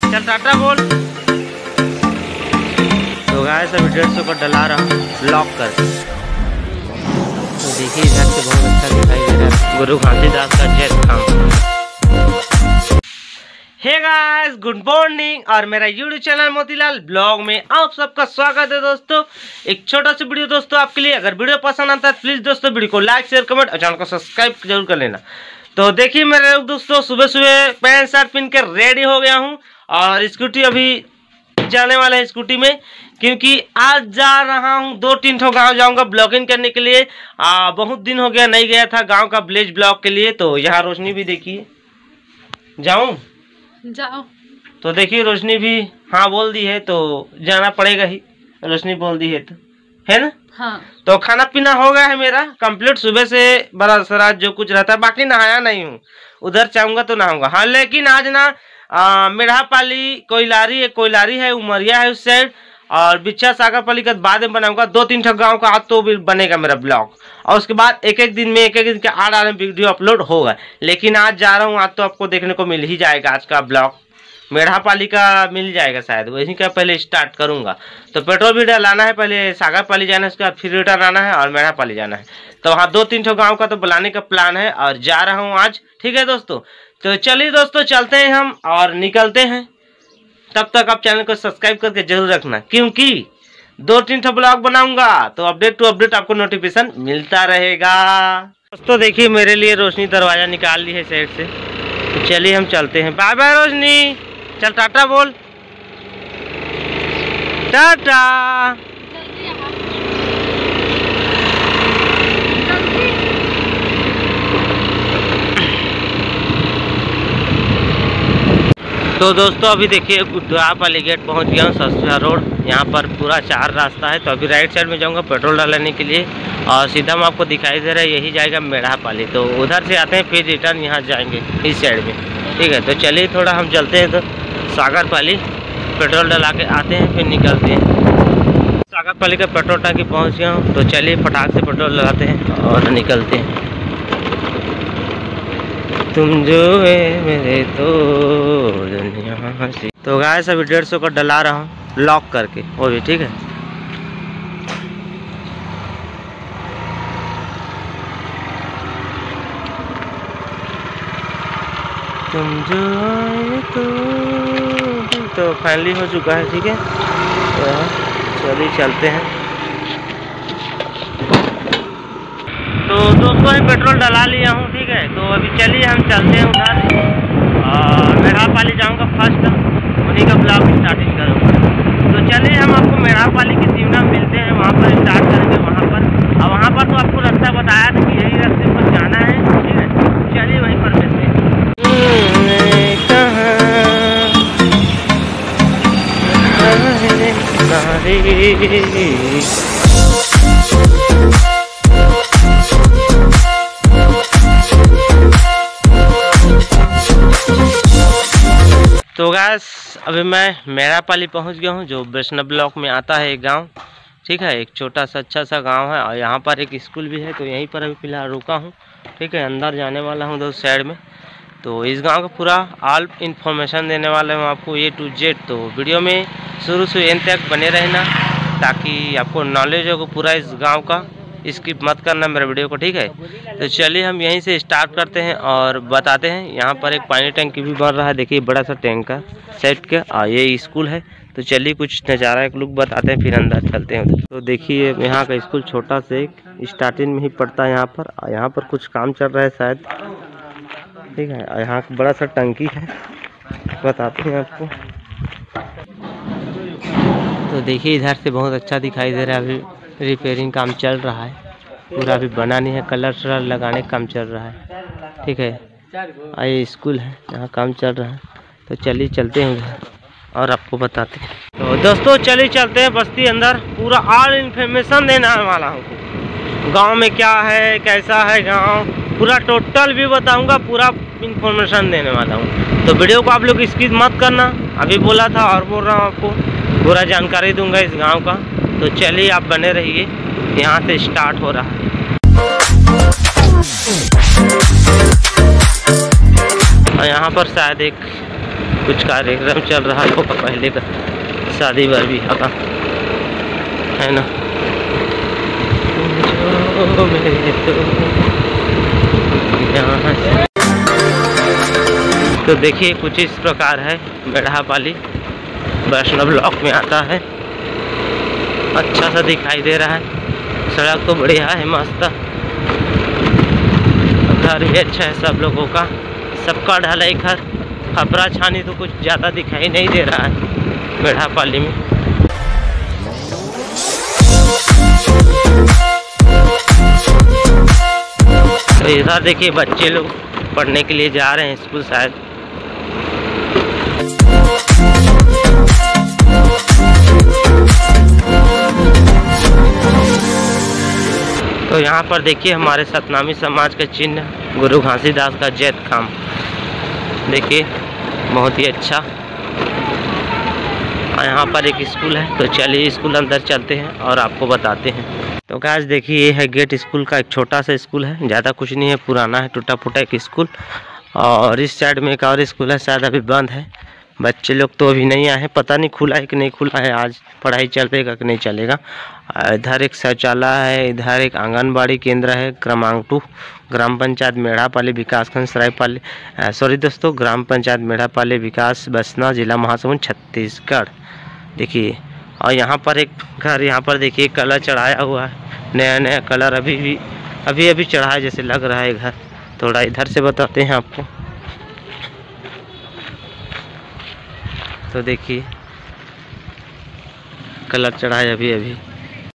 चल टाटा बोल। तो गाइस अभी 150 को डला रहा हूँ लॉक कर। तो देखिए इधर से बहुत अच्छा दिखाई दे रहा है गुरु घासीदास का जेट खाम। हे गाइस गुड मॉर्निंग और मेरा यूट्यूब चैनल मोतीलाल ब्लॉग में आप सबका स्वागत है दोस्तों। एक छोटा सा वीडियो दोस्तों आपके लिए। अगर वीडियो पसंद आता है प्लीज दोस्तों वीडियो को लाइक शेयर कमेंट और चैनल को सब्सक्राइब जरूर कर लेना। तो देखिए मेरे दोस्तों सुबह सुबह पैंट शर्ट पहन कर रेडी हो गया हूँ और स्कूटी अभी जाने वाला है स्कूटी में, क्योंकि आज जा रहा हूँ 2-3 ठो गाँव जाऊँगा ब्लॉगिंग करने के लिए। बहुत दिन हो गया नहीं गया था गाँव का विलेज ब्लॉग के लिए। तो यहाँ रोशनी भी देखिए, जाऊँ जाओ। तो देखिए रोशनी भी हाँ बोल दी है तो जाना पड़ेगा ही। रोशनी बोल दी है तो है ना। हाँ। तो खाना पीना हो गया है मेरा कंप्लीट। सुबह से बड़ा सरा जो कुछ रहता है, बाकी नहाया नहीं हूँ। उधर चाहूँगा तो नहाऊंगा। हाँ लेकिन आज ना मेढ़ापाली कोयलारी है उमरिया है उस साइड, और बिच्छा सागरपाली का बाद में बनाऊंगा। 2-3 ठो गाँव का आज तो भी बनेगा मेरा ब्लॉग, और उसके बाद एक एक दिन के आड़ वीडियो अपलोड होगा। लेकिन आज जा रहा हूँ, आज तो आपको देखने को मिल ही जाएगा आज का ब्लॉग। मेढ़ापाली का मिल जाएगा शायद, वही का पहले स्टार्ट करूंगा। तो पेट्रोल भी डलाना है, पहले सागरपाली जाना है, उसके बाद फिर रिटर्न आना है और मेढ़ापाली जाना है। तो वहाँ 2-3 ठो गाँव का तो बुलाने का प्लान है और जा रहा हूँ आज। ठीक है दोस्तों, तो चलिए दोस्तों चलते हैं हम और निकलते हैं। तब तक आप चैनल को सब्सक्राइब करके जरूर रखना, क्योंकि 2-3 ठो ब्लॉग बनाऊंगा तो अपडेट टू अपडेट आपको नोटिफिकेशन मिलता रहेगा। दोस्तों देखिए मेरे लिए रोशनी दरवाजा निकाल ली है साइड से। तो चलिए हम चलते हैं। बाय बाय रोशनी, चल टाटा बोल। टाटा। तो दोस्तों अभी देखिए गुड्डापाली गेट पहुंच गया हूँ, सस्ता रोड। यहाँ पर पूरा 4 रास्ता है। तो अभी राइट साइड में जाऊँगा पेट्रोल डालने के लिए, और सीधा में आपको दिखाई दे रहा है यही जाएगा मेढ़ापाली। तो उधर से आते हैं फिर रिटर्न यहाँ जाएंगे इस साइड में। ठीक है, तो चलिए थोड़ा हम चलते हैं तो सागरपाली पेट्रोल डला के आते हैं फिर निकलते हैं। सागरपाली का पेट्रोल टंकी पहुँच गया हूँ, तो चलिए फटाक से पेट्रोल लगाते हैं और निकलते हैं। तुम जो है मेरे तो दुनिया से। तो गाइस अभी 150 का डला रहा हूँ लॉक करके, वो भी ठीक है। तुम जो आए तो फाइनली हो चुका है। ठीक है, तो चलिए चलते हैं। तो दोस्तों ही पेट्रोल डला लिया हूँ। ठीक है, तो अभी चलिए हम चलते हैं उधर, और मेढ़ापाली जाऊँगा फर्स्ट, उन्हीं का ब्लॉग स्टार्टिंग करूँगा। तो चलिए हम आपको मेढ़ापाली की सीमा मिलते हैं, वहाँ पर स्टार्ट करेंगे वहाँ पर। और वहाँ पर तो आपको रास्ता बताया था कि यही रास्ते पर जाना है। ठीक है, चलिए वहीं पर मिलते हैं। तो गाइस अभी मैं मेढ़ापाली पहुंच गया हूं, जो वैष्णव ब्लॉक में आता है एक गांव। ठीक है, एक छोटा सा अच्छा सा गांव है, और यहाँ पर एक स्कूल भी है। तो यहीं पर अभी फिलहाल रुका हूं। ठीक है, अंदर जाने वाला हूं दोस्त साइड में। तो इस गांव का पूरा ऑल इन्फॉर्मेशन देने वाला हूँ आपको A to Z। तो वीडियो में शुरू से एंड तक बने रहना, ताकि आपको नॉलेज हो पूरा इस गाँव का। स्किप मत करना मेरे वीडियो को। ठीक है, तो चलिए हम यहीं से स्टार्ट करते हैं और बताते हैं। यहाँ पर एक पानी टंकी भी बन रहा है, देखिए बड़ा सा टैंकर सेट का। और ये स्कूल है। तो चलिए कुछ नज़ारा एक लुक बताते हैं, फिर अंदर चलते हैं उधर। तो देखिए यहाँ का स्कूल छोटा से एक स्टार्टिंग में ही पड़ता है यहाँ पर। यहाँ पर कुछ काम चल रहा है शायद। ठीक है, यहाँ बड़ा सा टंकी है, बताते हैं आपको। तो देखिए इधर से बहुत अच्छा दिखाई दे रहा है। अभी रिपेयरिंग काम चल रहा है, पूरा अभी बना नहीं है, कलर शलर लगाने का काम चल रहा है। ठीक है, ये स्कूल है, यहाँ काम चल रहा है। तो चलिए चलते हैं उधर और आपको बताते हैं। तो दोस्तों चलिए चलते हैं बस्ती अंदर। पूरा ऑल इन्फॉर्मेशन देने वाला हूँ, गांव में क्या है कैसा है गांव, पूरा टोटल भी बताऊंगा, पूरा इन्फॉर्मेशन देने वाला हूँ। तो वीडियो को आप लोग स्किप मत करना। अभी बोला था और बोल रहा हूँ, आपको पूरा जानकारी दूंगा इस गांव का। तो चलिए आप बने रहिए, यहाँ से स्टार्ट हो रहा है। और यहाँ पर शायद एक कुछ कार्यक्रम चल रहा होगा पहले का, शादी विवाह का, है ना। तो देखिए कुछ इस प्रकार है मेढ़ापाली, वैष्णव ब्लॉक में आता है। अच्छा सा दिखाई दे रहा है, सड़क तो बढ़िया है, मस्त। घर भी अच्छा है सब लोगों का, सबका ढलाई घर, खपरा छानी तो कुछ ज़्यादा दिखाई नहीं दे रहा है मेढ़ापाली में। तो इधर देखिए बच्चे लोग पढ़ने के लिए जा रहे हैं स्कूल शायद। तो यहाँ पर देखिए हमारे सतनामी समाज का चिन्ह गुरु घासीदास का जैत खाम, देखिए बहुत ही अच्छा। यहाँ पर एक स्कूल है, तो चलिए स्कूल अंदर चलते हैं और आपको बताते हैं। तो गाइस देखिए ये है गेट स्कूल का, एक छोटा सा स्कूल है, ज़्यादा कुछ नहीं है, पुराना है, टूटा फूटा एक स्कूल। और इस साइड में एक और स्कूल है, शायद अभी बंद है, बच्चे लोग तो अभी नहीं आए हैं, पता नहीं खुला है कि नहीं खुला है, आज पढ़ाई चलेगा कि नहीं चलेगा। इधर एक शौचालय है, इधर एक आंगनबाड़ी केंद्र है, क्रमांक 2, ग्राम पंचायत मेढ़ापाली, विकासखंड सरायपाली, सॉरी दोस्तों, ग्राम पंचायत मेढ़ापाली, विकास बसना, जिला महासमुंद, छत्तीसगढ़। देखिए और यहाँ पर एक घर, यहाँ पर देखिए कलर चढ़ाया हुआ है, नया नया कलर अभी चढ़ा है जैसे लग रहा है घर। थोड़ा इधर से बताते हैं आपको। तो देखिए कलर चढ़ा है अभी